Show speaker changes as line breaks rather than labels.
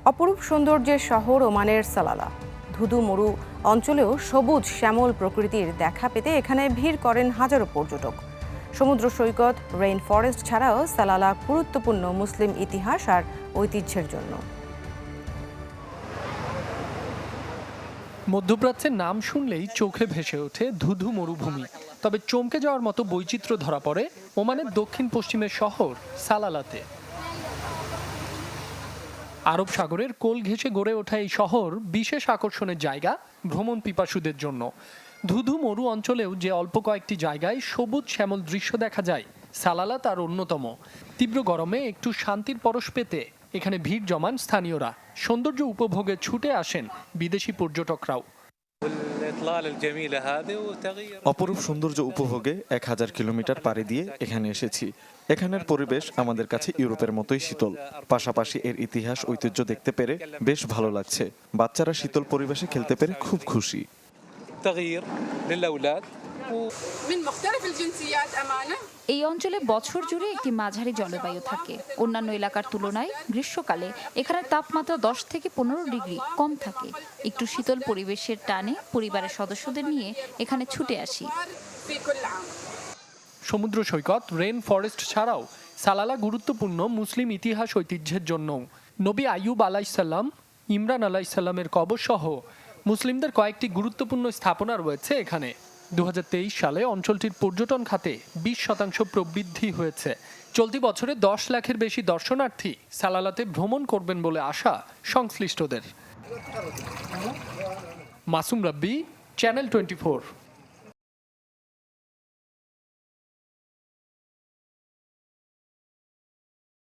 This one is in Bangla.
অপরূপ সৌন্দর্যের শহর ওমানের সালালা। ধুধু মরু অঞ্চলেও সবুজ শ্যামল প্রকৃতির দেখা পেতে এখানে ভিড় করেন হাজারো পর্যটক। সমুদ্র সৈকত, রেইন ফরেস্ট ছাড়াও সালালা গুরুত্বপূর্ণ মুসলিম ইতিহাস আর ঐতিহ্যের জন্য।
মধ্যপ্রাচ্যের নাম শুনলেই চোখে ভেসে ওঠে ধুধু মরুভূমি। তবে চমকে যাওয়ার মতো বৈচিত্র্য ধরা পড়ে ওমানের দক্ষিণ পশ্চিমের শহর সালালাতে। আরব সাগরের কোল ঘেঁষে গড়ে ওঠা এই শহর বিশেষ আকর্ষণের জায়গা ভ্রমণ পিপাসুদের জন্য। ধুধু মরু অঞ্চলেও যে অল্প কয়েকটি জায়গায় সবুজ শ্যামল দৃশ্য দেখা যায়, সালালা তার অন্যতম। তীব্র গরমে একটু শান্তির পরশ পেতে এখানে ভিড় জমান স্থানীয়রা। সৌন্দর্য উপভোগে ছুটে আসেন বিদেশি পর্যটকরাও।
অপরূপ সৌন্দর্য উপভোগে 1000 কিলোমিটার পাড়ি দিয়ে এখানে এসেছি। এখানের পরিবেশ আমাদের কাছে ইউরোপের মতোই শীতল। পাশাপাশি এর ইতিহাস ঐতিহ্য দেখতে পেরে বেশ ভালো লাগছে। বাচ্চারা শীতল পরিবেশে খেলতে পেরে খুব খুশি।
এই অঞ্চলে বছর জুড়ে একটি মাঝারি জলবায়ু থাকে। অন্যান্য এলাকার তুলনায় গ্রীষ্মকালে এখানে তাপমাত্রা 10 থেকে 15 ডিগ্রি কম থাকে। একটু শীতল পরিবেশের টানে পরিবারের সদস্যদের নিয়ে এখানে ছুটে আসি।
সমুদ্র সৈকত, রেইন ফরেস্ট ছাড়াও সালালা গুরুত্বপূর্ণ মুসলিম ইতিহাস ঐতিহ্যের জন্য। নবী আইয়ুব আলাইসাল্লাম, ইমরান আলাইসাল্লামের কবর সহ মুসলিমদের কয়েকটি গুরুত্বপূর্ণ স্থাপনা রয়েছে এখানে। 2023 সালে অঞ্চলটির পর্যটন খাতে 20% প্রবৃদ্ধি হয়েছে। চলতি বছরে 10 লাখের বেশি দর্শনার্থী সালালাতে ভ্রমণ করবেন বলে আশা সংশ্লিষ্টদের। মাসুম রাব্বি, চ্যানেল 24।